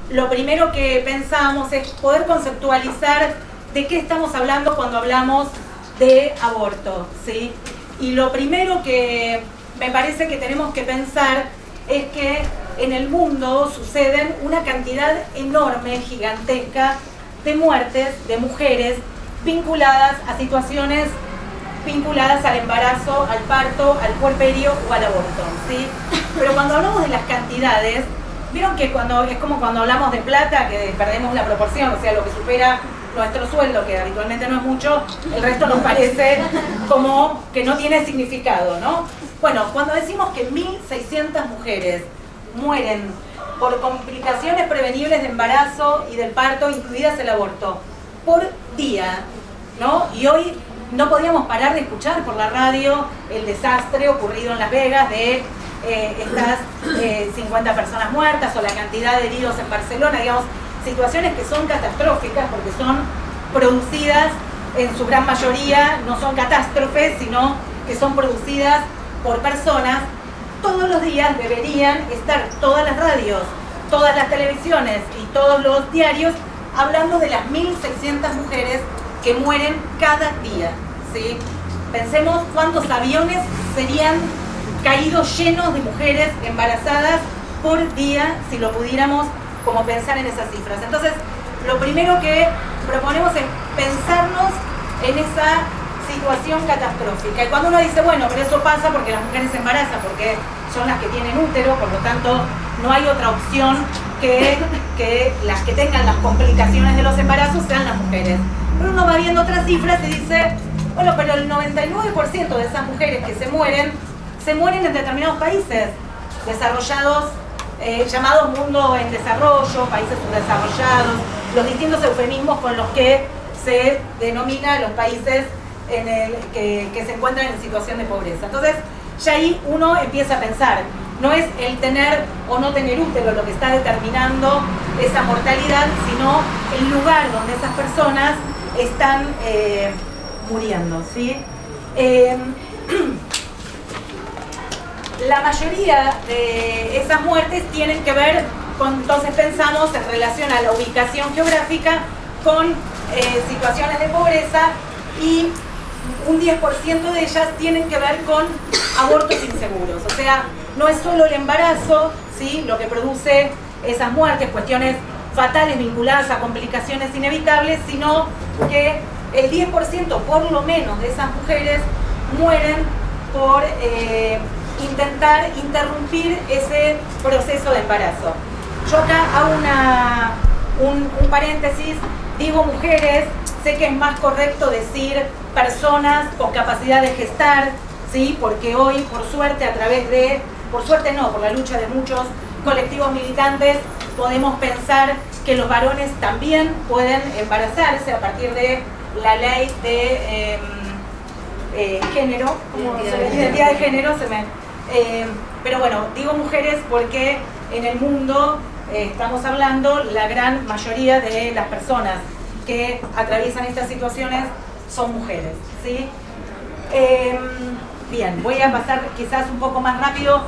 lo primero que pensamos es poder conceptualizar de qué estamos hablando cuando hablamos de aborto, ¿sí? Y lo primero que me parece que tenemos que pensar es que en el mundo suceden una cantidad enorme, gigantesca, de muertes de mujeres vinculadas a situaciones vinculadas al embarazo, al parto, al puerperio o al aborto, ¿sí? Pero cuando hablamos de las cantidades, vieron que es como cuando hablamos de plata, que perdemos la proporción, o sea, lo que supera nuestro sueldo, que habitualmente no es mucho, el resto nos parece como que no tiene significado, ¿no? Bueno, cuando decimos que 1.600 mujeres mueren por complicaciones prevenibles de embarazo y del parto, incluidas el aborto, por día, ¿no? Y hoy no podíamos parar de escuchar por la radio el desastre ocurrido en Las Vegas de estas 50 personas muertas o la cantidad de heridos en Barcelona, digamos, situaciones que son catastróficas porque son producidas en su gran mayoría, no son catástrofes, sino que son producidas por personas. Todos los días deberían estar todas las radios, todas las televisiones y todos los diarios hablando de las 1.600 mujeres que mueren cada día, ¿sí? Pensemos cuántos aviones serían caídos llenos de mujeres embarazadas por día si lo pudiéramos como pensar en esas cifras. Entonces, lo primero que proponemos es pensarnos en esa situación catastrófica. Y cuando uno dice, bueno, pero eso pasa porque las mujeres se embarazan, porque son las que tienen útero, por lo tanto, no hay otra opción que las que tengan las complicaciones de los embarazos sean las mujeres. Pero uno va viendo otras cifras y dice, bueno, pero el 99% de esas mujeres que se mueren en determinados países desarrollados, llamados mundo en desarrollo, países subdesarrollados, los distintos eufemismos con los que se denomina los países que se encuentran en situación de pobreza. Entonces, ya ahí uno empieza a pensar, no es el tener o no tener útero lo que está determinando esa mortalidad, sino el lugar donde esas personas están muriendo, ¿sí? La mayoría de esas muertes tienen que ver con, entonces pensamos en relación a la ubicación geográfica, con situaciones de pobreza, y un 10% de ellas tienen que ver con abortos inseguros. O sea, no es solo el embarazo, ¿sí?, lo que produce esas muertes, cuestiones fatales vinculadas a complicaciones inevitables, sino que el 10% por lo menos de esas mujeres mueren por intentar interrumpir ese proceso de embarazo. Yo acá hago un paréntesis, digo mujeres, sé que es más correcto decir personas con capacidad de gestar, ¿sí? Porque hoy, por suerte, por la lucha de muchos colectivos militantes, podemos pensar que los varones también pueden embarazarse a partir de la ley de género, identidad de género, pero bueno, digo mujeres porque en el mundo estamos hablando, la gran mayoría de las personas que atraviesan estas situaciones son mujeres, ¿sí? Bien, voy a pasar quizás un poco más rápido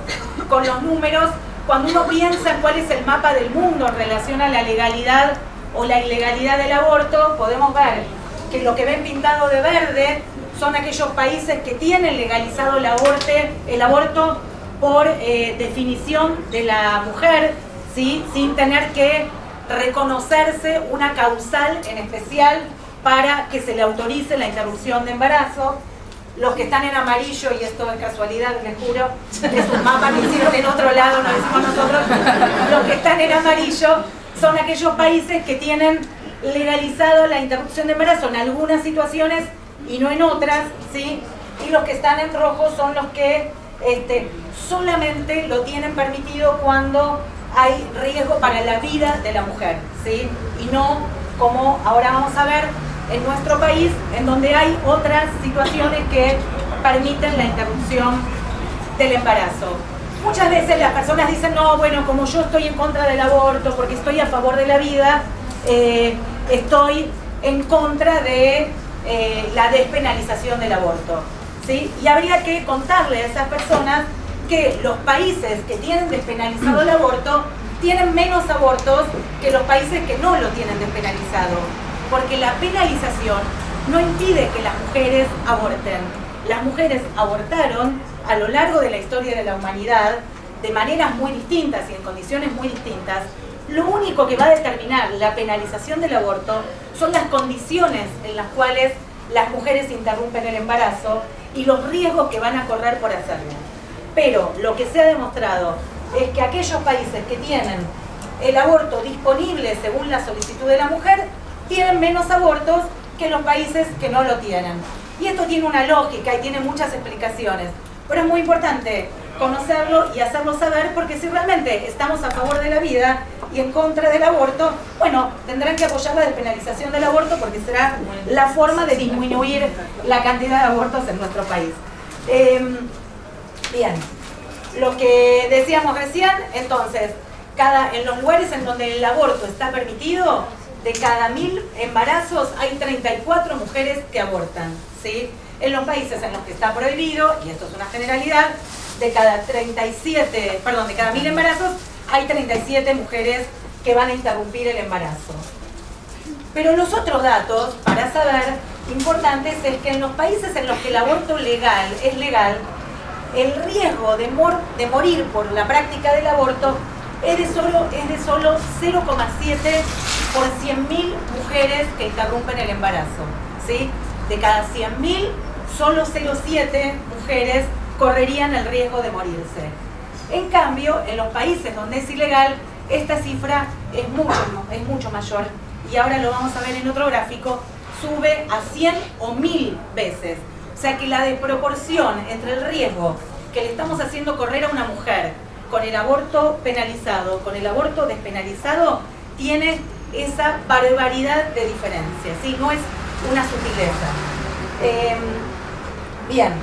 con los números. Cuando uno piensa en cuál es el mapa del mundo en relación a la legalidad o la ilegalidad del aborto, podemos ver que lo que ven pintado de verde son aquellos países que tienen legalizado el aborto por definición de la mujer, ¿sí?, sin tener que reconocerse una causal en especial para que se le autorice la interrupción de embarazo. Los que están en amarillo, y esto es casualidad, les juro, es un mapa que hicieron en otro lado, no lo hicimos nosotros, los que están en amarillo son aquellos países que tienen legalizado la interrupción de embarazo en algunas situaciones y no en otras, ¿sí? Y los que están en rojo son los que solamente lo tienen permitido cuando hay riesgo para la vida de la mujer, ¿sí? Y no como ahora vamos a ver en nuestro país, en donde hay otras situaciones que permiten la interrupción del embarazo. Muchas veces las personas dicen, no, bueno, como yo estoy en contra del aborto porque estoy a favor de la vida, estoy en contra de la despenalización del aborto, ¿sí? Y habría que contarle a esas personas que los países que tienen despenalizado el aborto tienen menos abortos que los países que no lo tienen despenalizado, porque la penalización no impide que las mujeres aborten. Las mujeres abortaron a lo largo de la historia de la humanidad de maneras muy distintas y en condiciones muy distintas. Lo único que va a determinar la penalización del aborto son las condiciones en las cuales las mujeres interrumpen el embarazo y los riesgos que van a correr por hacerlo. Pero lo que se ha demostrado es que aquellos países que tienen el aborto disponible según la solicitud de la mujer tienen menos abortos que los países que no lo tienen. Y esto tiene una lógica y tiene muchas explicaciones, pero es muy importante conocerlo y hacerlo saber, porque si realmente estamos a favor de la vida y en contra del aborto, bueno, tendrán que apoyar la despenalización del aborto porque será la forma de disminuir la cantidad de abortos en nuestro país. Bien, lo que decíamos recién, entonces, en los lugares en donde el aborto está permitido, de cada 1000 embarazos hay 34 mujeres que abortan, ¿sí? En los países en los que está prohibido, y esto es una generalidad, de cada 1000 embarazos hay 37 mujeres que van a interrumpir el embarazo. Pero los otros datos, para saber, importantes, es que en los países en los que el aborto es legal, el riesgo de morir por la práctica del aborto es de solo 0,7 por 100.000 mujeres que interrumpen el embarazo, ¿sí? De cada 100.000, solo 0,7 mujeres correrían el riesgo de morirse. En cambio, en los países donde es ilegal, esta cifra es mucho mayor, y ahora lo vamos a ver en otro gráfico, sube a 100 o 1000 veces. O sea que la desproporción entre el riesgo que le estamos haciendo correr a una mujer con el aborto penalizado, con el aborto despenalizado, tiene esa barbaridad de diferencia, ¿sí? No es una sutileza. Bien,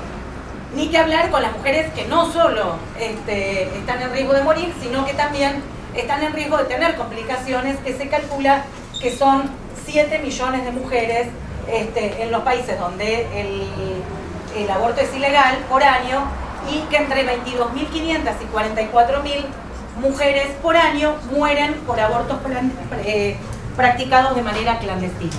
ni que hablar con las mujeres que no solo están en riesgo de morir, sino que también están en riesgo de tener complicaciones, que se calcula que son 7 millones de mujeres en los países donde el aborto es ilegal por año, y que entre 22.500 y 44.000 mujeres por año mueren por abortos practicados de manera clandestina,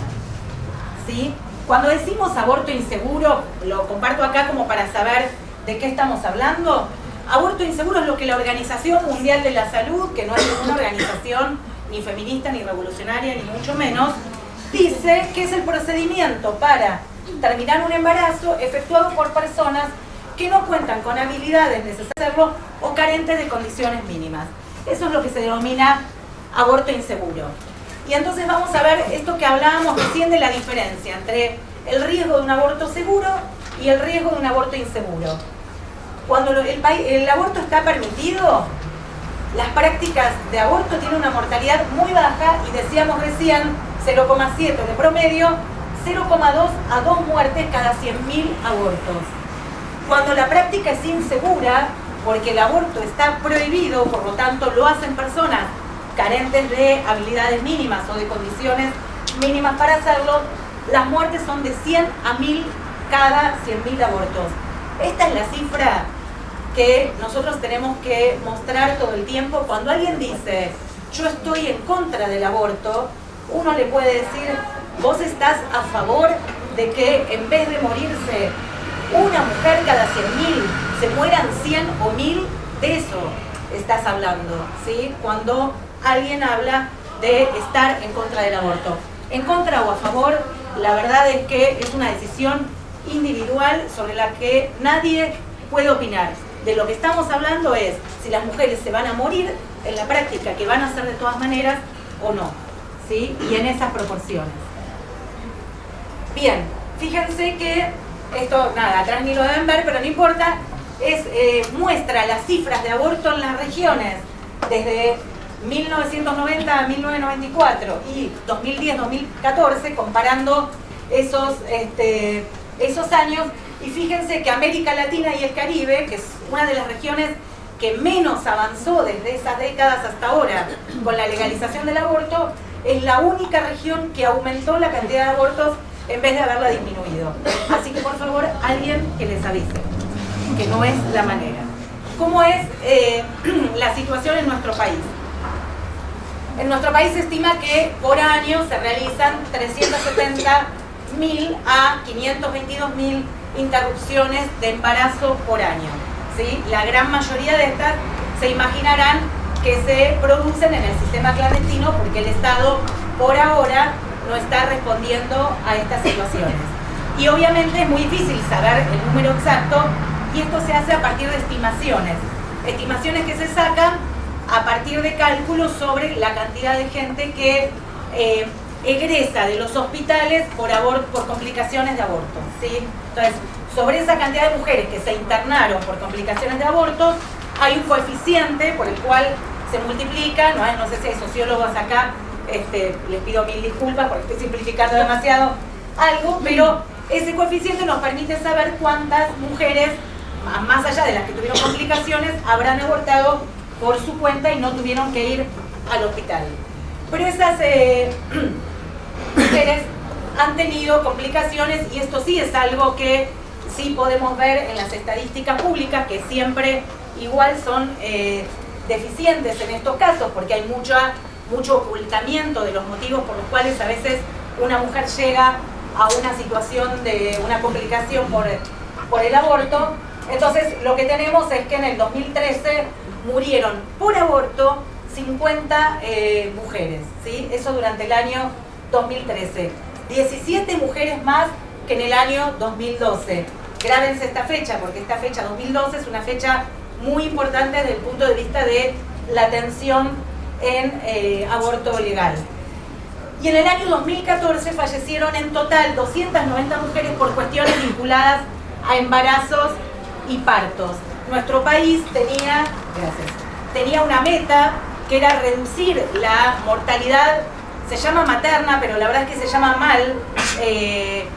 ¿sí? Cuando decimos aborto inseguro, lo comparto acá como para saber de qué estamos hablando. Aborto inseguro es lo que la Organización Mundial de la Salud, que no es ninguna organización ni feminista, ni revolucionaria, ni mucho menos, dice que es el procedimiento para terminar un embarazo efectuado por personas que no cuentan con habilidades necesarias para hacerlo o carentes de condiciones mínimas. Eso es lo que se denomina aborto inseguro. Y entonces vamos a ver esto que hablábamos recién de la diferencia entre el riesgo de un aborto seguro y el riesgo de un aborto inseguro. Cuando el aborto está permitido, las prácticas de aborto tienen una mortalidad muy baja, y decíamos recién 0,7 de promedio, 0,2 a 2 muertes cada 100.000 abortos. Cuando la práctica es insegura, porque el aborto está prohibido, por lo tanto lo hacen personas carentes de habilidades mínimas o de condiciones mínimas para hacerlo, las muertes son de 100 a 1000 cada 100.000 abortos. Esta es la cifra que nosotros tenemos que mostrar todo el tiempo. Cuando alguien dice, yo estoy en contra del aborto, uno le puede decir, vos estás a favor de que en vez de morirse una mujer cada 100.000, se mueran 100 o 1000, de eso estás hablando, ¿sí? Cuando alguien habla de estar en contra del aborto. En contra o a favor, la verdad es que es una decisión individual sobre la que nadie puede opinar. De lo que estamos hablando es si las mujeres se van a morir en la práctica, que van a hacer de todas maneras o no, ¿sí? Y en esas proporciones. Bien, fíjense que esto, nada, atrás ni lo deben ver, pero no importa, muestra las cifras de aborto en las regiones desde 1990 a 1994 y 2010-2014, comparando esos años, y fíjense que América Latina y el Caribe, que es una de las regiones que menos avanzó desde esas décadas hasta ahora con la legalización del aborto, es la única región que aumentó la cantidad de abortos en vez de haberla disminuido. Así que por favor, alguien que les avise, que no es la manera. ¿Cómo es la situación en nuestro país? En nuestro país se estima que por año se realizan 370.000 a 522.000 interrupciones de embarazo por año, ¿sí? La gran mayoría de estas se imaginarán que se producen en el sistema clandestino porque el Estado por ahora no está respondiendo a estas situaciones. Y obviamente es muy difícil saber el número exacto y esto se hace a partir de estimaciones que se sacan a partir de cálculos sobre la cantidad de gente que egresa de los hospitales por complicaciones de aborto, ¿sí? Entonces, sobre esa cantidad de mujeres que se internaron por complicaciones de aborto, hay un coeficiente por el cual se multiplica, no sé si hay sociólogos acá, les pido mil disculpas porque estoy simplificando demasiado algo, pero ese coeficiente nos permite saber cuántas mujeres, más allá de las que tuvieron complicaciones, habrán abortado por su cuenta y no tuvieron que ir al hospital. Pero esas mujeres han tenido complicaciones y esto sí es algo que sí podemos ver en las estadísticas públicas, que siempre igual son deficientes en estos casos porque hay mucho ocultamiento de los motivos por los cuales a veces una mujer llega a una situación de una complicación por el aborto. Entonces lo que tenemos es que en el 2013 murieron por aborto 50 mujeres, ¿sí? Eso durante el año 2013. 17 mujeres más que en el año 2012. Grábense esta fecha, porque esta fecha 2012 es una fecha muy importante desde el punto de vista de la atención en aborto legal. Y en el año 2014 fallecieron en total 290 mujeres por cuestiones vinculadas a embarazos y partos. Nuestro país tenía una meta que era reducir la mortalidad, se llama materna, pero la verdad es que se llama mal de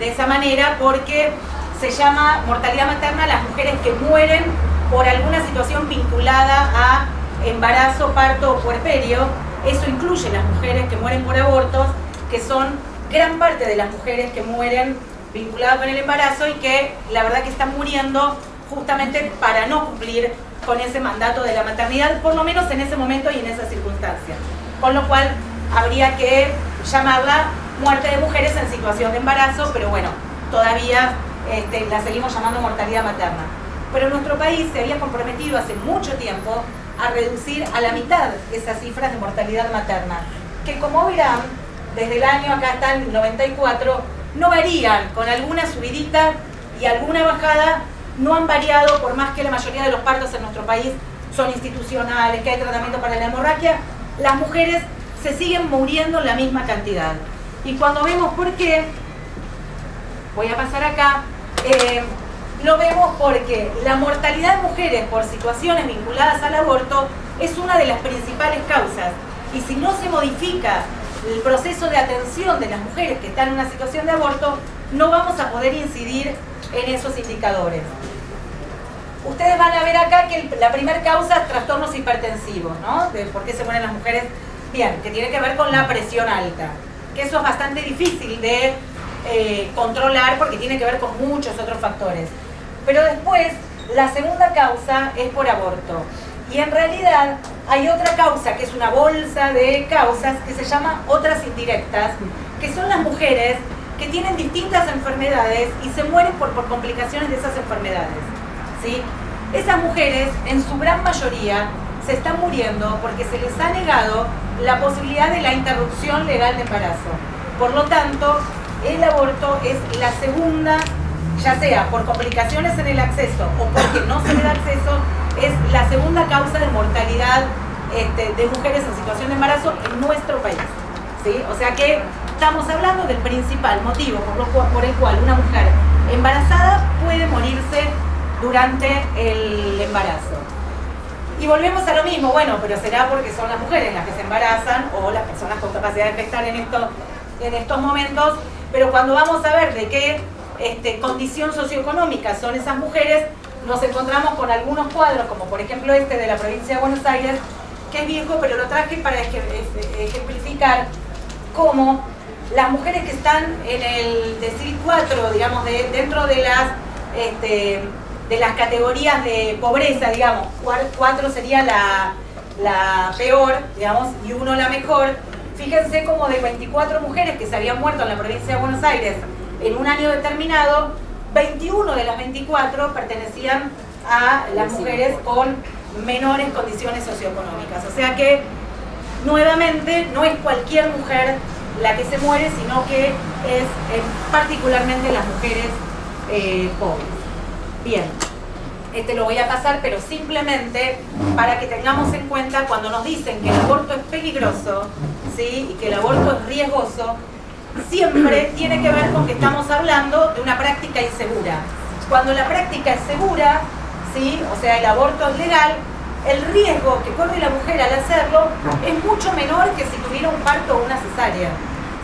esa manera porque se llama mortalidad materna a las mujeres que mueren por alguna situación vinculada a embarazo, parto o puerperio. Eso incluye las mujeres que mueren por abortos, que son gran parte de las mujeres que mueren vinculadas con el embarazo y que la verdad que están muriendo justamente para no cumplir con ese mandato de la maternidad, por lo menos en ese momento y en esas circunstancias. Con lo cual habría que llamarla muerte de mujeres en situación de embarazo, pero bueno, todavía la seguimos llamando mortalidad materna. Pero nuestro país se había comprometido hace mucho tiempo a reducir a la mitad esas cifras de mortalidad materna, que como verán, desde el año, acá está el 94, no varían, con alguna subidita y alguna bajada, no han variado, por más que la mayoría de los partos en nuestro país son institucionales, que hay tratamiento para la hemorragia, las mujeres se siguen muriendo en la misma cantidad. Y cuando vemos por qué, voy a pasar acá, lo vemos porque la mortalidad de mujeres por situaciones vinculadas al aborto es una de las principales causas. Y si no se modifica el proceso de atención de las mujeres que están en una situación de aborto, no vamos a poder incidir en esos indicadores. Ustedes van a ver acá que la primera causa es trastornos hipertensivos, ¿no? De por qué se mueren las mujeres. Bien, que tiene que ver con la presión alta, que eso es bastante difícil de controlar porque tiene que ver con muchos otros factores. Pero después, la segunda causa es por aborto. Y en realidad hay otra causa, que es una bolsa de causas, que se llama otras indirectas, que son las mujeres que tienen distintas enfermedades y se mueren por complicaciones de esas enfermedades, ¿sí? Esas mujeres, en su gran mayoría, se están muriendo porque se les ha negado la posibilidad de la interrupción legal de embarazo. Por lo tanto, el aborto es la segunda, ya sea por complicaciones en el acceso o porque no se le da acceso, es la segunda causa de mortalidad de mujeres en situación de embarazo en nuestro país, ¿sí? O sea que estamos hablando del principal motivo por el cual una mujer embarazada puede morirse durante el embarazo. Y volvemos a lo mismo, bueno, pero será porque son las mujeres las que se embarazan o las personas con capacidad de gestar en estos momentos, pero cuando vamos a ver de qué condición socioeconómica son esas mujeres, nos encontramos con algunos cuadros, como por ejemplo este de la provincia de Buenos Aires, que es viejo, pero lo traje para ejemplificar cómo las mujeres que están en el decil 4, digamos, dentro de las categorías de pobreza, digamos, 4 sería la peor, digamos, y uno la mejor. Fíjense como de 24 mujeres que se habían muerto en la provincia de Buenos Aires en un año determinado, 21 de las 24 pertenecían a las mujeres con menores condiciones socioeconómicas. O sea que, nuevamente, no es cualquier mujer la que se muere, sino que es particularmente las mujeres pobres. Bien, este lo voy a pasar, pero simplemente para que tengamos en cuenta cuando nos dicen que el aborto es peligroso, ¿sí? Y que el aborto es riesgoso, siempre tiene que ver con que estamos hablando de una práctica insegura. Cuando la práctica es segura, ¿sí? O sea, el aborto es legal, el riesgo que corre la mujer al hacerlo es mucho menor que si tuviera un parto o una cesárea,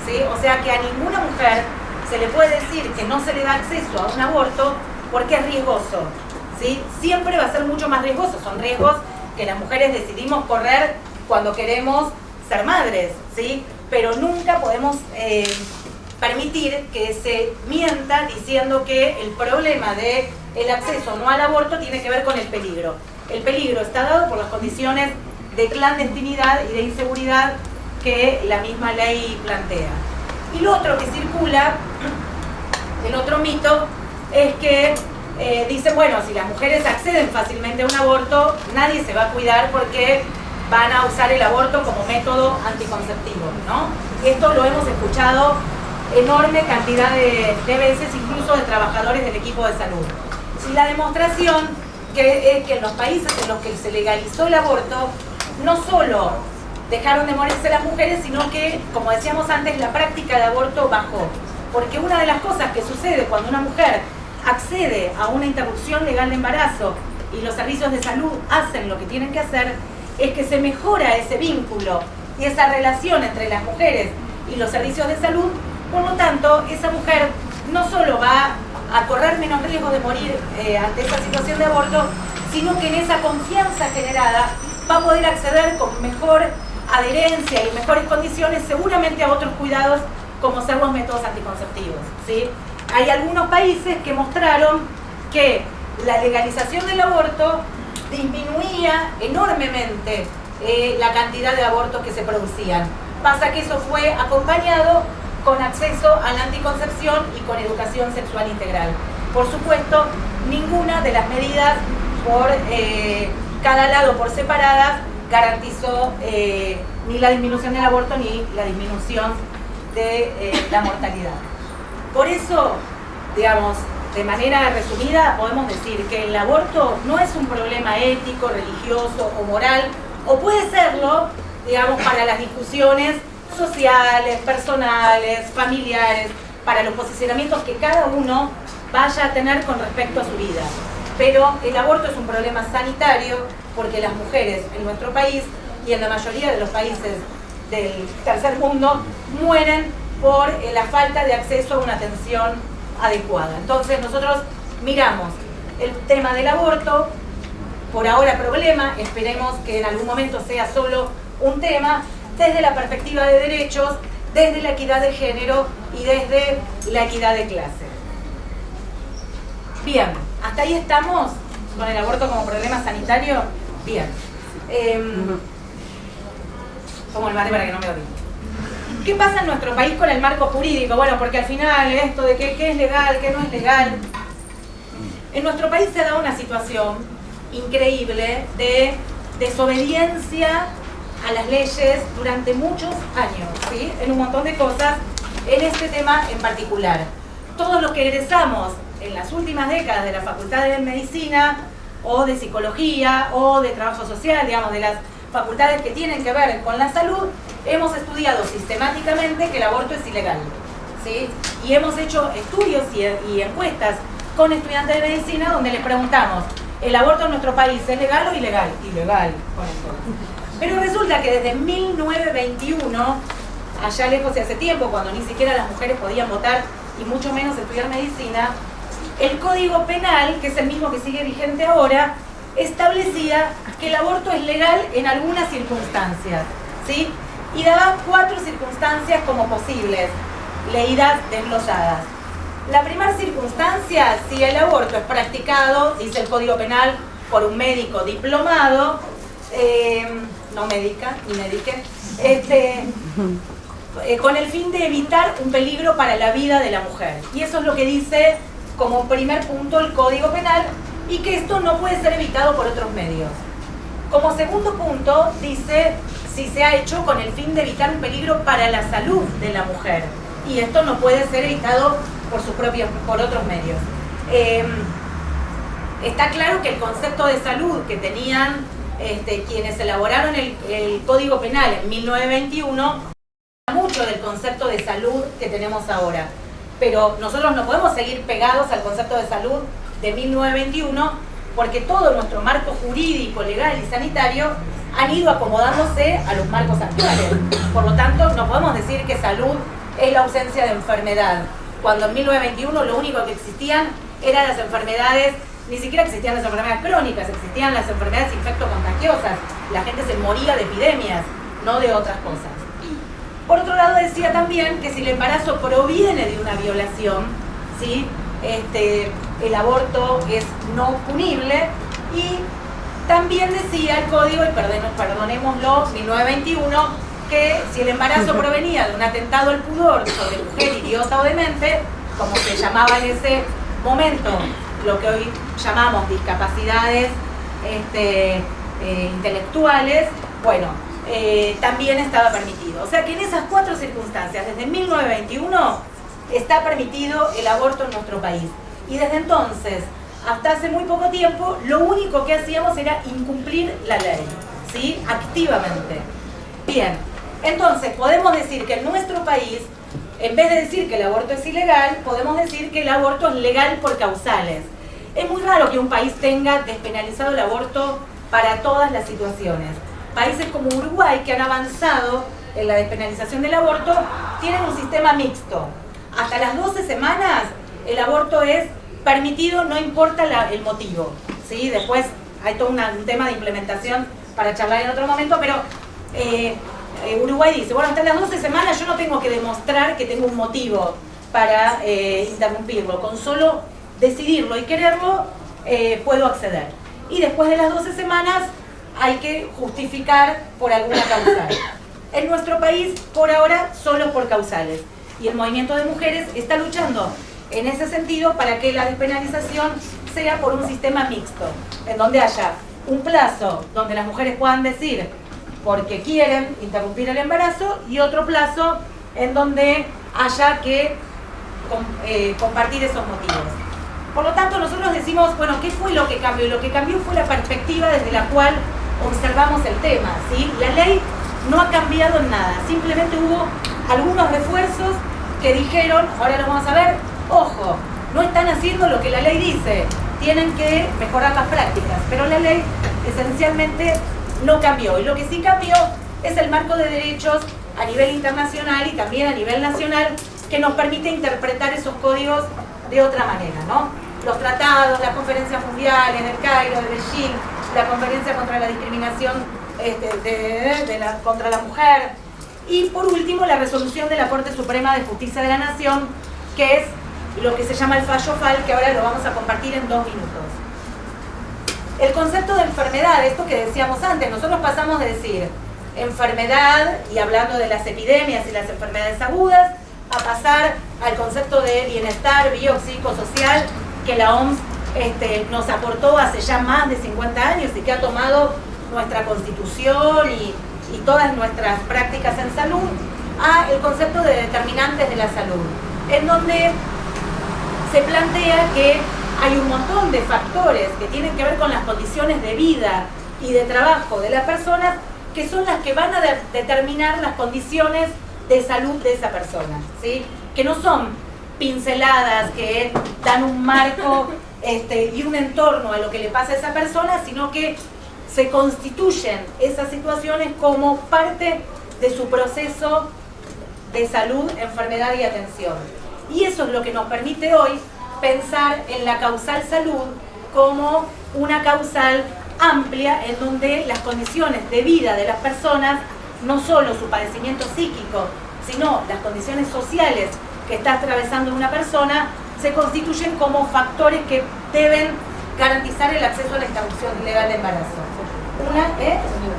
¿sí? O sea que a ninguna mujer se le puede decir que no se le da acceso a un aborto porque es riesgoso, ¿sí? Siempre va a ser mucho más riesgoso. Son riesgos que las mujeres decidimos correr cuando queremos ser madres, ¿sí? Pero nunca podemos permitir que se mienta diciendo que el problema del acceso no al aborto tiene que ver con el peligro. El peligro está dado por las condiciones de clandestinidad y de inseguridad que la misma ley plantea. Y lo otro que circula, el otro mito, es que dicen, bueno, si las mujeres acceden fácilmente a un aborto, nadie se va a cuidar porque van a usar el aborto como método anticonceptivo, ¿no? Esto lo hemos escuchado enorme cantidad de veces, incluso de trabajadores del equipo de salud. Y la demostración es que en los países en los que se legalizó el aborto, no solo dejaron de morirse las mujeres, sino que, como decíamos antes, la práctica de aborto bajó. Porque una de las cosas que sucede cuando una mujer accede a una interrupción legal de embarazo y los servicios de salud hacen lo que tienen que hacer, es que se mejora ese vínculo y esa relación entre las mujeres y los servicios de salud. Por lo tanto, esa mujer no solo va a correr menos riesgo de morir ante esa situación de aborto, sino que en esa confianza generada va a poder acceder con mejor adherencia y mejores condiciones seguramente a otros cuidados como ser los métodos anticonceptivos, ¿sí? Hay algunos países que mostraron que la legalización del aborto disminuía enormemente la cantidad de abortos que se producían. Pasa que eso fue acompañado con acceso a la anticoncepción y con educación sexual integral. Por supuesto, ninguna de las medidas por cada lado por separadas garantizó ni la disminución del aborto ni la disminución de la mortalidad. Por eso, digamos, de manera resumida, podemos decir que el aborto no es un problema ético, religioso o moral, o puede serlo, digamos, para las discusiones sociales, personales, familiares, para los posicionamientos que cada uno vaya a tener con respecto a su vida. Pero el aborto es un problema sanitario porque las mujeres en nuestro país y en la mayoría de los países del tercer mundo mueren por la falta de acceso a una atención adecuada. Entonces nosotros miramos el tema del aborto, por ahora problema, esperemos que en algún momento sea solo un tema, desde la perspectiva de derechos, desde la equidad de género y desde la equidad de clase. Bien, hasta ahí estamos con el aborto como problema sanitario. Bien. Como el mate para que no me odie. ¿Qué pasa en nuestro país con el marco jurídico? Bueno, porque al final esto de qué es legal, qué no es legal. En nuestro país se ha dado una situación increíble de desobediencia a las leyes durante muchos años, ¿sí? En un montón de cosas, en este tema en particular. Todos los que egresamos en las últimas décadas de la Facultad de Medicina o de Psicología o de Trabajo Social, digamos, de las facultades que tienen que ver con la salud, hemos estudiado sistemáticamente que el aborto es ilegal, ¿sí? Y hemos hecho estudios y encuestas con estudiantes de medicina donde les preguntamos, ¿el aborto en nuestro país es legal o ilegal? Ilegal, con esto. Pero resulta que desde 1921, allá lejos de hace tiempo, cuando ni siquiera las mujeres podían votar y mucho menos estudiar medicina, el Código Penal, que es el mismo que sigue vigente ahora, establecía que el aborto es legal en algunas circunstancias, ¿sí? Y daba 4 circunstancias como posibles, leídas, desglosadas. La primera circunstancia, si el aborto es practicado, dice el Código Penal, por un médico diplomado, no médica, ni médica, con el fin de evitar un peligro para la vida de la mujer. Y eso es lo que dice como primer punto el Código Penal, y que esto no puede ser evitado por otros medios. Como segundo punto, dice si se ha hecho con el fin de evitar un peligro para la salud de la mujer. Y esto no puede ser evitado por otros medios. Está claro que el concepto de salud que tenían quienes elaboraron el Código Penal en 1921, mucho del concepto de salud que tenemos ahora. Pero nosotros no podemos seguir pegados al concepto de salud de 1921, porque todo nuestro marco jurídico, legal y sanitario han ido acomodándose a los marcos actuales. Por lo tanto, no podemos decir que salud es la ausencia de enfermedad, cuando en 1921 lo único que existían eran las enfermedades, ni siquiera existían las enfermedades crónicas, existían las enfermedades infectocontagiosas. La gente se moría de epidemias, no de otras cosas. Por otro lado, decía también que si el embarazo proviene de una violación, ¿sí? El aborto es no punible. Y también decía el código, y perdonémoslo, 1921, que si el embarazo provenía de un atentado al pudor sobre mujer idiota o demente, como se llamaba en ese momento, lo que hoy llamamos discapacidades intelectuales, bueno, también estaba permitido. O sea que en esas 4 circunstancias, desde 1921, está permitido el aborto en nuestro país. Y desde entonces, hasta hace muy poco tiempo, lo único que hacíamos era incumplir la ley, ¿sí? Activamente. Bien, entonces podemos decir que en nuestro país, en vez de decir que el aborto es ilegal, podemos decir que el aborto es legal por causales. Es muy raro que un país tenga despenalizado el aborto para todas las situaciones. Países como Uruguay, que han avanzado en la despenalización del aborto, tienen un sistema mixto. Hasta las 12 semanas el aborto es permitido, no importa el motivo, ¿sí? Después hay todo un tema de implementación para charlar en otro momento, pero Uruguay dice, bueno, hasta las 12 semanas yo no tengo que demostrar que tengo un motivo para interrumpirlo, con solo decidirlo y quererlo puedo acceder. Y después de las 12 semanas hay que justificar por alguna causal. En nuestro país, por ahora, solo por causales. Y el movimiento de mujeres está luchando en ese sentido para que la despenalización sea por un sistema mixto, en donde haya un plazo donde las mujeres puedan decir porque quieren interrumpir el embarazo, y otro plazo en donde haya que compartir esos motivos. Por lo tanto, nosotros decimos, bueno, ¿qué fue lo que cambió? Y lo que cambió fue la perspectiva desde la cual observamos el tema, ¿sí? La ley no ha cambiado en nada, simplemente hubo algunos refuerzos que dijeron, ahora lo vamos a ver, ojo, no están haciendo lo que la ley dice, tienen que mejorar las prácticas, pero la ley esencialmente no cambió. Y lo que sí cambió es el marco de derechos a nivel internacional y también a nivel nacional, que nos permite interpretar esos códigos de otra manera, ¿no? Los tratados, las conferencias mundiales del Cairo, de Beijing, la conferencia contra la discriminación contra la mujer, y por último la resolución de la Corte Suprema de Justicia de la Nación, que es lo que se llama el fallo FAL, que ahora lo vamos a compartir en 2 minutos. El concepto de enfermedad, esto que decíamos antes, nosotros pasamos de decir enfermedad, y hablando de las epidemias y las enfermedades agudas, a pasar al concepto de bienestar biopsicosocial que la OMS nos aportó hace ya más de 50 años y que ha tomado nuestra Constitución y todas nuestras prácticas en salud, a el concepto de determinantes de la salud, en donde se plantea que hay un montón de factores que tienen que ver con las condiciones de vida y de trabajo de las personas, que son las que van a determinar las condiciones de salud de esa persona, ¿sí? Que no son pinceladas que dan un marco y un entorno a lo que le pasa a esa persona, sino que se constituyen esas situaciones como parte de su proceso de salud, enfermedad y atención. Y eso es lo que nos permite hoy pensar en la causal salud como una causal amplia, en donde las condiciones de vida de las personas, no solo su padecimiento psíquico, sino las condiciones sociales que está atravesando una persona, se constituyen como factores que deben garantizar el acceso a la interrupción legal de embarazo.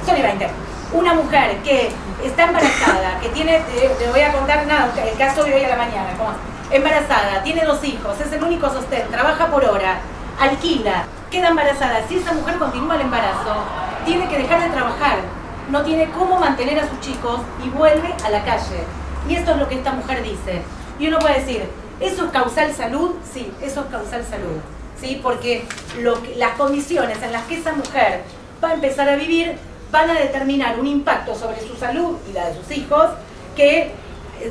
Son y 20. una mujer que está embarazada, que tiene, te voy a contar nada, el caso de hoy a la mañana, como embarazada, tiene 2 hijos, es el único sostén, trabaja por hora, alquila, queda embarazada. Si esa mujer continúa el embarazo, tiene que dejar de trabajar, no tiene cómo mantener a sus chicos y vuelve a la calle. Y esto es lo que esta mujer dice. Y uno puede decir, ¿eso es causal salud? Sí, eso es causal salud. ¿Sí? Porque las condiciones en las que esa mujer va a empezar a vivir van a determinar un impacto sobre su salud y la de sus hijos que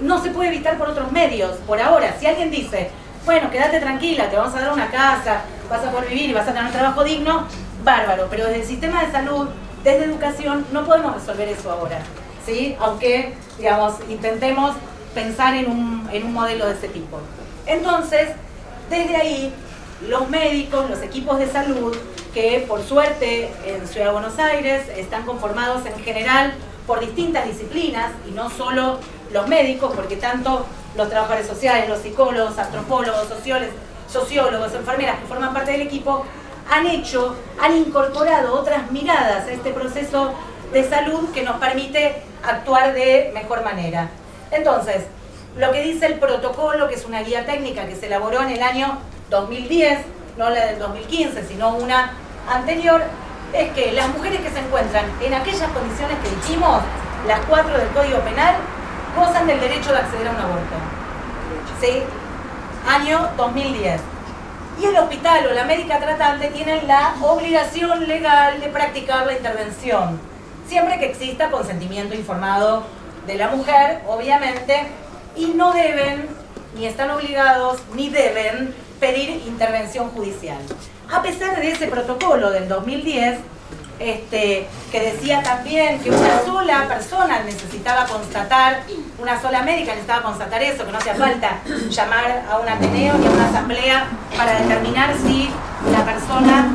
no se puede evitar por otros medios. Por ahora, si alguien dice, bueno, quédate tranquila, te vamos a dar una casa, vas a poder vivir y vas a tener un trabajo digno, bárbaro. Pero desde el sistema de salud, desde educación, no podemos resolver eso ahora, ¿sí? Aunque, digamos, intentemos pensar en un modelo de ese tipo. Entonces, desde ahí, los médicos, los equipos de salud, que por suerte en Ciudad de Buenos Aires están conformados en general por distintas disciplinas, y no solo los médicos, porque tanto los trabajadores sociales, los psicólogos, antropólogos, sociólogos, enfermeras que forman parte del equipo, han incorporado otras miradas a este proceso de salud que nos permite actuar de mejor manera. Entonces, lo que dice el protocolo, que es una guía técnica que se elaboró en el año 2010, no la del 2015, sino una anterior, es que las mujeres que se encuentran en aquellas condiciones que dijimos, las 4 del Código Penal, gozan del derecho de acceder a un aborto. ¿Sí? Año 2010. Y el hospital o la médica tratante tienen la obligación legal de practicar la intervención, siempre que exista consentimiento informado de la mujer, obviamente, y no deben, ni están obligados, ni deben pedir intervención judicial. A pesar de ese protocolo del 2010, que decía también que una sola persona necesitaba constatar, una sola médica necesitaba constatar eso, que no hacía falta llamar a un ateneo ni a una asamblea para determinar si la persona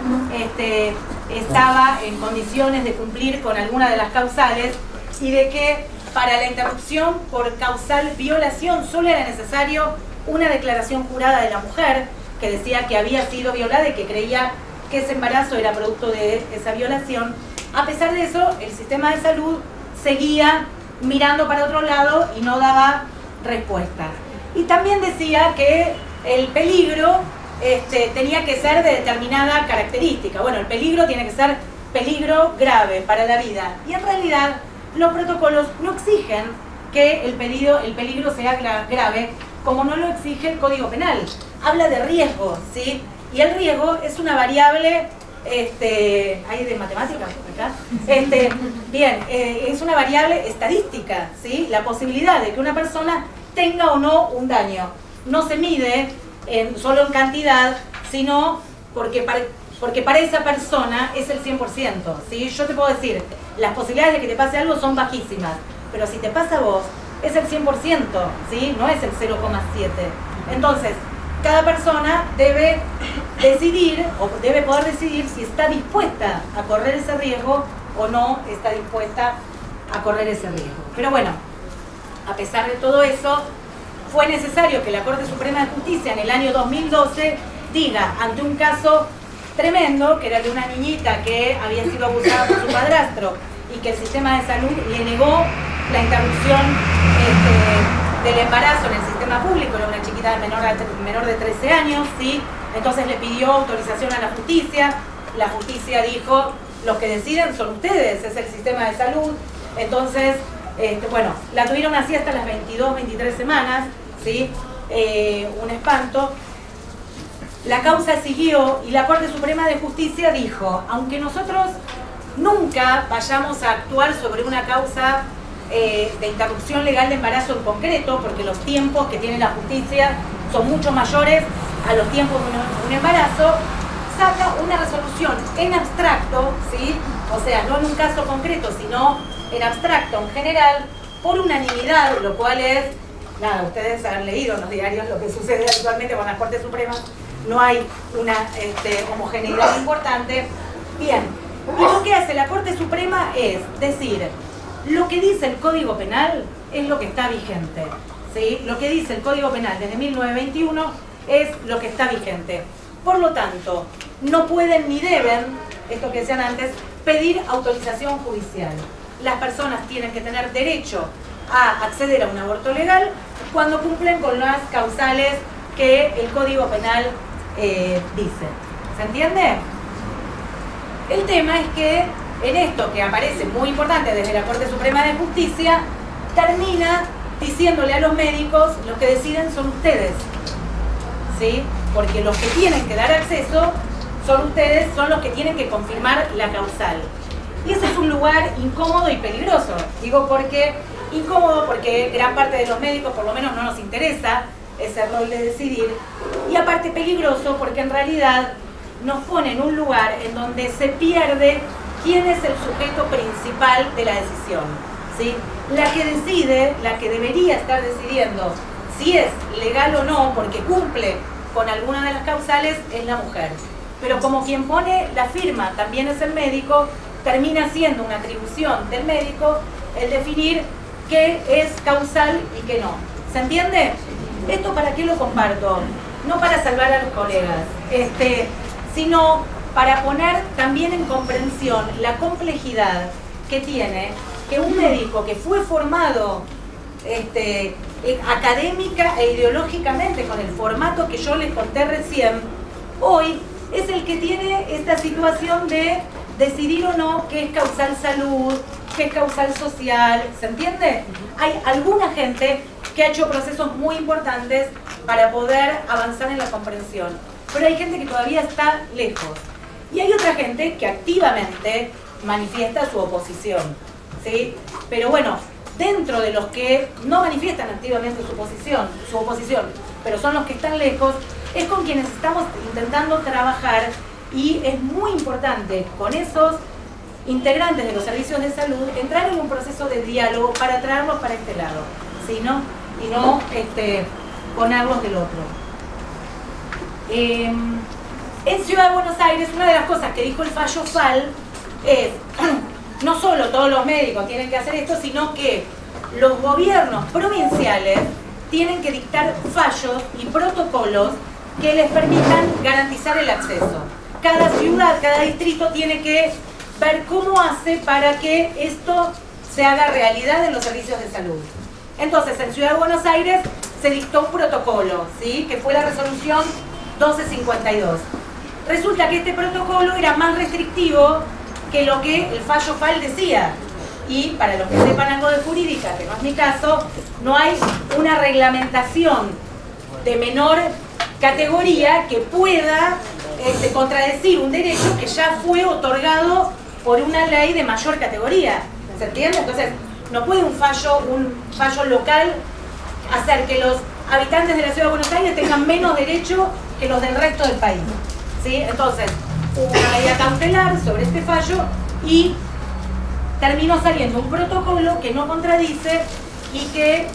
estaba en condiciones de cumplir con alguna de las causales, y de que para la interrupción por causal violación solo era necesario una declaración jurada de la mujer que decía que había sido violada y que creía que ese embarazo era producto de esa violación. A pesar de eso, el sistema de salud seguía mirando para otro lado y no daba respuesta. Y también decía que el peligro tenía que ser de determinada característica. Bueno, el peligro tiene que ser peligro grave para la vida. Y en realidad los protocolos no exigen que el peligro sea grave, como no lo exige el Código Penal. Habla de riesgo, ¿sí? Y el riesgo es una variable, ¿hay de matemáticas acá? Es una variable estadística, ¿sí? La posibilidad de que una persona tenga o no un daño. No se mide solo en cantidad, sino porque para esa persona es el 100%, ¿sí? Yo te puedo decir, las posibilidades de que te pase algo son bajísimas, pero si te pasa a vos, es el 100%, ¿sí? No es el 0,7. Entonces, cada persona debe decidir, o debe poder decidir si está dispuesta a correr ese riesgo o no está dispuesta a correr ese riesgo. Pero bueno, a pesar de todo eso, fue necesario que la Corte Suprema de Justicia en el año 2012 diga, ante un caso tremendo, que era el de una niñita que había sido abusada por su padrastro y que el sistema de salud le negó la interrupción del embarazo en el sistema público, era una chiquita menor de 13 años, ¿sí? Entonces le pidió autorización a la justicia dijo, los que deciden son ustedes, es el sistema de salud. Entonces, bueno, la tuvieron así hasta las 22, 23 semanas, ¿sí? Un espanto. La causa siguió y la Corte Suprema de Justicia dijo, aunque nosotros nunca vayamos a actuar sobre una causa de interrupción legal de embarazo en concreto, porque los tiempos que tiene la justicia son mucho mayores a los tiempos de un embarazo, saca una resolución en abstracto, ¿sí? O sea, no en un caso concreto, sino en abstracto, en general, por unanimidad, lo cual es, nada, ustedes han leído en los diarios lo que sucede actualmente con las Cortes Supremas, no hay una homogeneidad importante. Bien, y lo que hace la Corte Suprema es decir, lo que dice el Código Penal es lo que está vigente, ¿sí? Lo que dice el Código Penal desde 1921 es lo que está vigente. Por lo tanto, no pueden ni deben, esto que decían antes, pedir autorización judicial. las personas tienen que tener derecho a acceder a un aborto legal cuando cumplen con las causales que el Código Penal dice. ¿Se entiende? El tema es que en esto que aparece muy importante desde la Corte Suprema de Justicia, termina diciéndole a los médicos: los que deciden son ustedes, ¿sí? Porque los que tienen que dar acceso son ustedes, son los que tienen que confirmar la causal. Y ese es un lugar incómodo y peligroso. Digo porque incómodo porque gran parte de los médicos por lo menos no nos interesa ese rol de decidir, y aparte peligroso porque en realidad nos pone en un lugar en donde se pierde quién es el sujeto principal de la decisión, ¿sí? La que decide, la que debería estar decidiendo si es legal o no porque cumple con alguna de las causales, es la mujer. Pero como quien pone la firma también es el médico, termina siendo una atribución del médico el definir qué es causal y qué no. ¿Se entiende? ¿Esto para qué lo comparto? No para salvar a los colegas, sino para poner también en comprensión la complejidad que tiene que un médico que fue formado académica e ideológicamente con el formato que yo les conté recién, hoy es el que tiene esta situación de decidir o no qué es causal salud, qué es causal social. ¿Se entiende? Hay alguna gente que ha hecho procesos muy importantes para poder avanzar en la comprensión, pero hay gente que todavía está lejos. Y hay otra gente que activamente manifiesta su oposición, ¿sí? Pero bueno, dentro de los que no manifiestan activamente su oposición, pero son los que están lejos, es con quienes estamos intentando trabajar, y es muy importante con esos integrantes de los servicios de salud entrar en un proceso de diálogo para traerlos para este lado, ¿sí? ¿No? Y no ponerlos del otro. En Ciudad de Buenos Aires, una de las cosas que dijo el fallo FAL es no solo todos los médicos tienen que hacer esto, sino que los gobiernos provinciales tienen que dictar fallos y protocolos que les permitan garantizar el acceso. Cada ciudad, cada distrito tiene que ver cómo hace para que esto se haga realidad en los servicios de salud. Entonces, en Ciudad de Buenos Aires se dictó un protocolo, ¿sí? Que fue la resolución 1252. Resulta que este protocolo era más restrictivo que lo que el fallo FAL decía. Y para los que sepan algo de jurídica, que no es mi caso, no hay una reglamentación de menor categoría que pueda contradecir un derecho que ya fue otorgado por una ley de mayor categoría. ¿Se entiende? Entonces, no puede un fallo local hacer que los habitantes de la Ciudad de Buenos Aires tengan menos derecho que los del resto del país, ¿sí? Entonces, hubo una medida cautelar sobre este fallo y terminó saliendo un protocolo que no contradice y que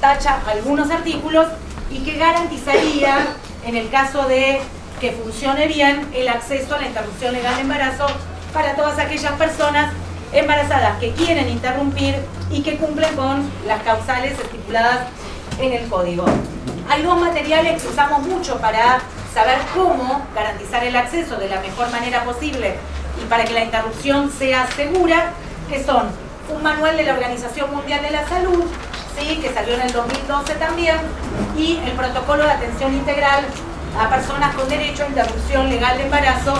tacha algunos artículos y que garantizaría, en el caso de que funcione bien, el acceso a la interrupción legal de embarazo para todas aquellas personas embarazadas que quieren interrumpir y que cumplen con las causales estipuladas en el código. Hay dos materiales que usamos mucho para saber cómo garantizar el acceso de la mejor manera posible y para que la interrupción sea segura, que son un manual de la Organización Mundial de la Salud, ¿sí? Que salió en el 2012 también, y el protocolo de atención integral a personas con derecho a interrupción legal de embarazo,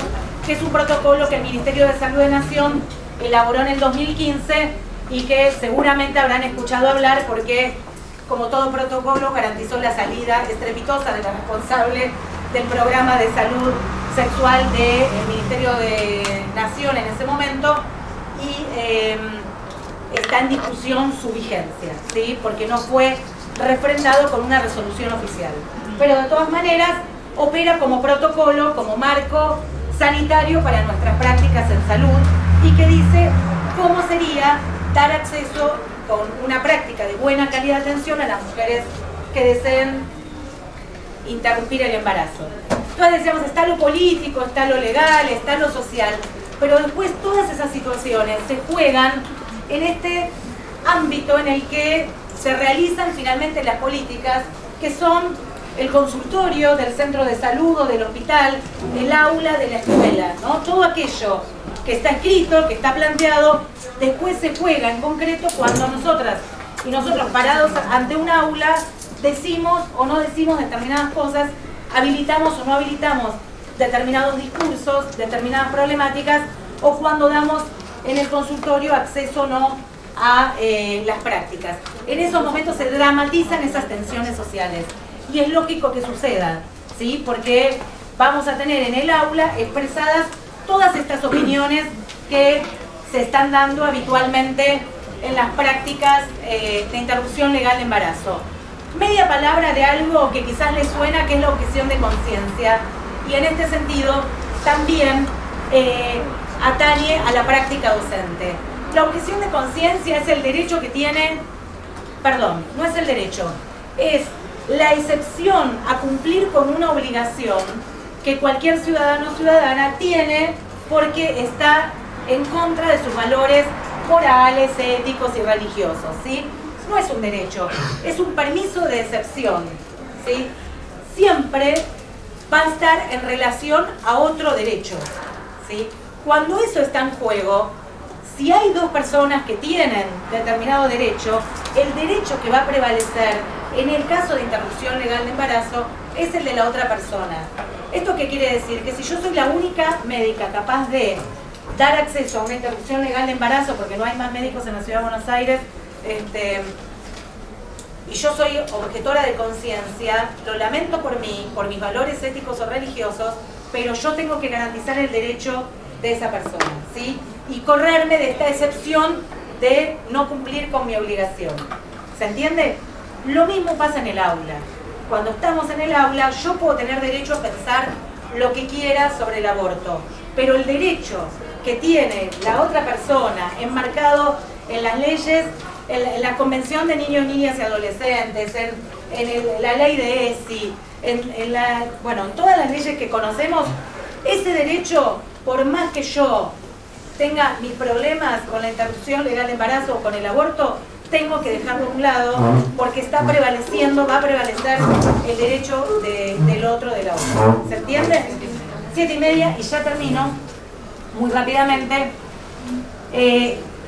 que es un protocolo que el Ministerio de Salud de Nación elaboró en el 2015 y que seguramente habrán escuchado hablar porque, como todo protocolo, garantizó la salida estrepitosa de la responsable del programa de salud sexual del Ministerio de Nación en ese momento, y está en discusión su vigencia, ¿sí? Porque no fue refrendado con una resolución oficial. Pero de todas maneras opera como protocolo, como marco sanitario para nuestras prácticas en salud, y que dice cómo sería dar acceso con una práctica de buena calidad de atención a las mujeres que deseen interrumpir el embarazo. Entonces decíamos, está lo político, está lo legal, está lo social, pero después todas esas situaciones se juegan en este ámbito en el que se realizan finalmente las políticas, que son el consultorio del centro de salud o del hospital, el aula de la escuela, ¿no? Todo aquello que está escrito, que está planteado, después se juega en concreto cuando nosotras y nosotros parados ante un aula decimos o no decimos determinadas cosas, habilitamos o no habilitamos determinados discursos, determinadas problemáticas, o cuando damos en el consultorio acceso o no a las prácticas. En esos momentos se dramatizan esas tensiones sociales y es lógico que suceda, ¿sí? Porque vamos a tener en el aula expresadas todas estas opiniones que se están dando habitualmente en las prácticas de interrupción legal de embarazo. Media palabra de algo que quizás les suena, que es la objeción de conciencia, y en este sentido también atañe a la práctica docente. La objeción de conciencia es el derecho que tiene, perdón, no es el derecho, es la excepción a cumplir con una obligación que cualquier ciudadano o ciudadana tiene porque está en contra de sus valores morales, éticos y religiosos, ¿sí? No es un derecho, es un permiso de excepción, ¿sí? Siempre va a estar en relación a otro derecho, ¿sí? Cuando eso está en juego, si hay dos personas que tienen determinado derecho, el derecho que va a prevalecer en el caso de interrupción legal de embarazo es el de la otra persona. ¿Esto qué quiere decir? Que si yo soy la única médica capaz de dar acceso a una interrupción legal de embarazo, porque no hay más médicos en la Ciudad de Buenos Aires, y yo soy objetora de conciencia, lo lamento por mí, por mis valores éticos o religiosos, pero yo tengo que garantizar el derecho de esa persona, ¿sí? Y correrme de esta excepción de no cumplir con mi obligación. ¿Se entiende? Lo mismo pasa en el aula. Cuando estamos en el aula, yo puedo tener derecho a pensar lo que quiera sobre el aborto, pero el derecho que tiene la otra persona enmarcado en las leyes, en la Convención de Niños, Niñas y Adolescentes, en la ley de ESI, en todas las leyes que conocemos, ese derecho, por más que yo tenga mis problemas con la interrupción legal de embarazo o con el aborto, tengo que dejarlo a un lado porque está prevaleciendo, va a prevalecer el derecho del otro, de la otra. ¿Se entiende? 7:30 y ya termino muy rápidamente.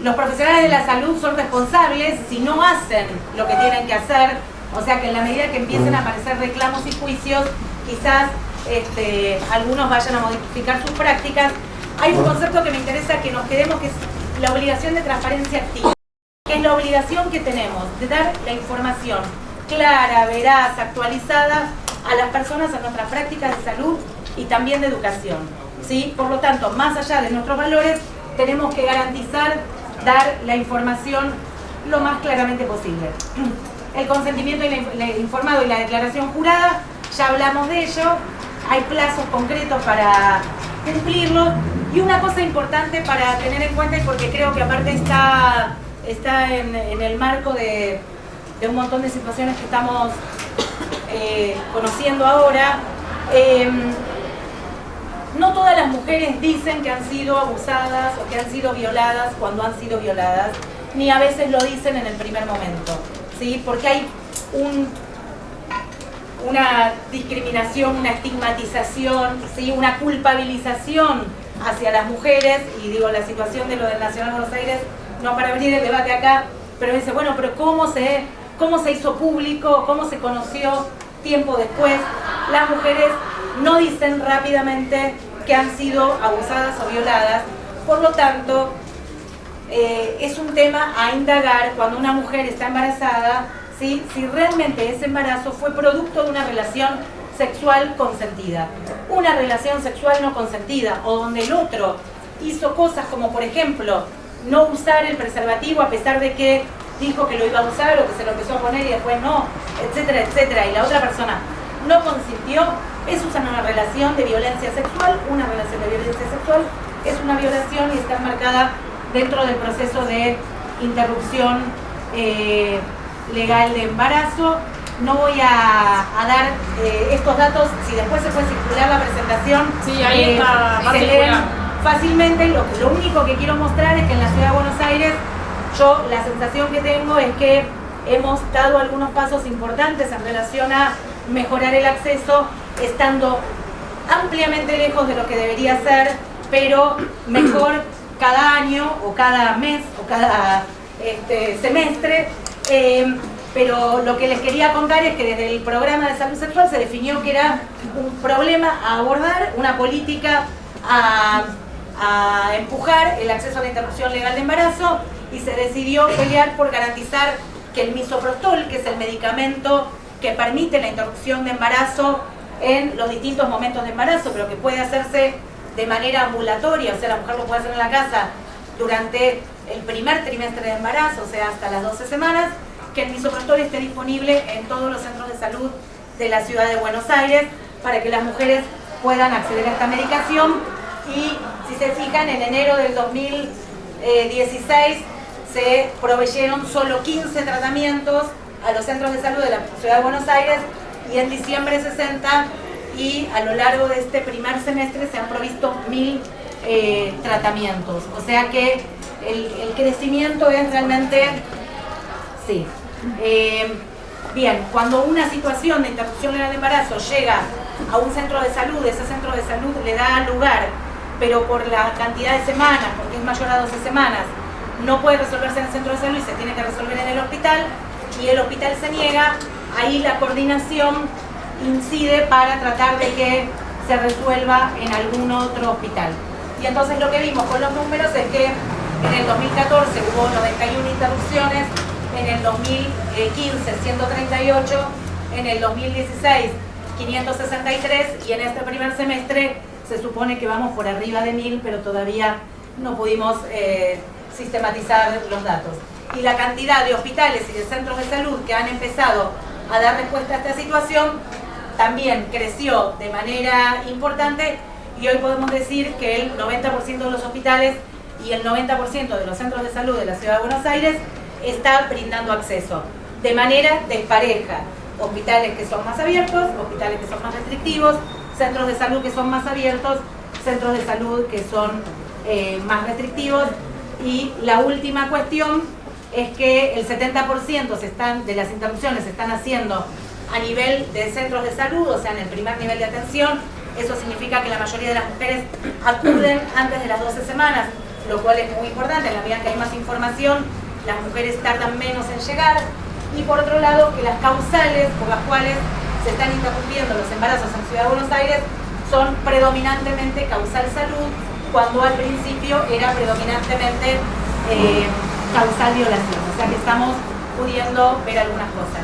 Los profesionales de la salud son responsables si no hacen lo que tienen que hacer, o sea que en la medida que empiecen a aparecer reclamos y juicios, quizás algunos vayan a modificar sus prácticas. Hay un concepto que me interesa que nos quedemos, que es la obligación de transparencia activa, que es la obligación que tenemos de dar la información clara, veraz, actualizada a las personas en nuestras prácticas de salud y también de educación, ¿sí? Por lo tanto, más allá de nuestros valores, tenemos que garantizar dar la información lo más claramente posible. El consentimiento informado y la declaración jurada, ya hablamos de ello, hay plazos concretos para cumplirlos, y una cosa importante para tener en cuenta, y porque creo que aparte está en el marco de un montón de situaciones que estamos conociendo ahora, no todas las mujeres dicen que han sido abusadas o que han sido violadas cuando han sido violadas, ni a veces lo dicen en el primer momento, ¿sí? Porque hay una discriminación, una estigmatización, ¿sí? Una culpabilización hacia las mujeres, y digo, la situación de lo del Nacional Buenos Aires, no para abrir el debate acá, pero dice, bueno, pero ¿cómo se hizo público? ¿Cómo se conoció tiempo después? Las mujeres no dicen rápidamente que han sido abusadas o violadas, por lo tanto, es un tema a indagar cuando una mujer está embarazada, ¿sí? Si realmente ese embarazo fue producto de una relación sexual consentida. Una relación sexual no consentida, o donde el otro hizo cosas como, por ejemplo, no usar el preservativo a pesar de que dijo que lo iba a usar o que se lo empezó a poner y después no, etcétera, etcétera, y la otra persona no consintió, eso es una relación de violencia sexual. Una relación de violencia sexual es una violación y está enmarcada dentro del proceso de interrupción legal de embarazo. No voy a dar estos datos, si después se puede circular la presentación, sí, ahí está, se leen fácilmente. Lo único que quiero mostrar es que en la Ciudad de Buenos Aires, yo la sensación que tengo es que hemos dado algunos pasos importantes en relación a mejorar el acceso, estando ampliamente lejos de lo que debería ser, pero mejor cada año o cada mes o cada semestre. Pero lo que les quería contar es que desde el programa de salud sexual se definió que era un problema a abordar, una política a empujar el acceso a la interrupción legal de embarazo, y se decidió pelear por garantizar que el misoprostol, que es el medicamento que permite la interrupción de embarazo en los distintos momentos de embarazo, pero que puede hacerse de manera ambulatoria, o sea, la mujer lo puede hacer en la casa durante el primer trimestre de embarazo, o sea, hasta las 12 semanas, que el misoprostol esté disponible en todos los centros de salud de la ciudad de Buenos Aires para que las mujeres puedan acceder a esta medicación. Y si se fijan, en enero del 2016 se proveyeron solo 15 tratamientos a los centros de salud de la ciudad de Buenos Aires, y en diciembre 60, y a lo largo de este primer semestre se han provisto 1000 tratamientos. O sea que el crecimiento es realmente... Sí. Bien, cuando una situación de interrupción legal de embarazo llega a un centro de salud, ese centro de salud le da lugar, pero por la cantidad de semanas, porque es mayor a 12 semanas, no puede resolverse en el centro de salud y se tiene que resolver en el hospital, y el hospital se niega, ahí la coordinación incide para tratar de que se resuelva en algún otro hospital. Y entonces lo que vimos con los números es que en el 2014 hubo 91 interrupciones, en el 2015 138, en el 2016 563, y en este primer semestre se supone que vamos por arriba de 1000, pero todavía no pudimos sistematizar los datos. Y la cantidad de hospitales y de centros de salud que han empezado a dar respuesta a esta situación también creció de manera importante, y hoy podemos decir que el 90% de los hospitales y el 90% de los centros de salud de la ciudad de Buenos Aires está brindando acceso de manera despareja. Hospitales que son más abiertos, hospitales que son más restrictivos, centros de salud que son más abiertos, centros de salud que son más restrictivos. Y la última cuestión es que el 70% de las interrupciones se están haciendo a nivel de centros de salud, o sea, en el primer nivel de atención. Eso significa que la mayoría de las mujeres acuden antes de las 12 semanas, lo cual es muy importante. En la medida que hay más información, las mujeres tardan menos en llegar. Y por otro lado, que las causales por las cuales se están interrumpiendo los embarazos en Ciudad de Buenos Aires son predominantemente causal salud, cuando al principio era predominantemente causal violación. O sea que estamos pudiendo ver algunas cosas.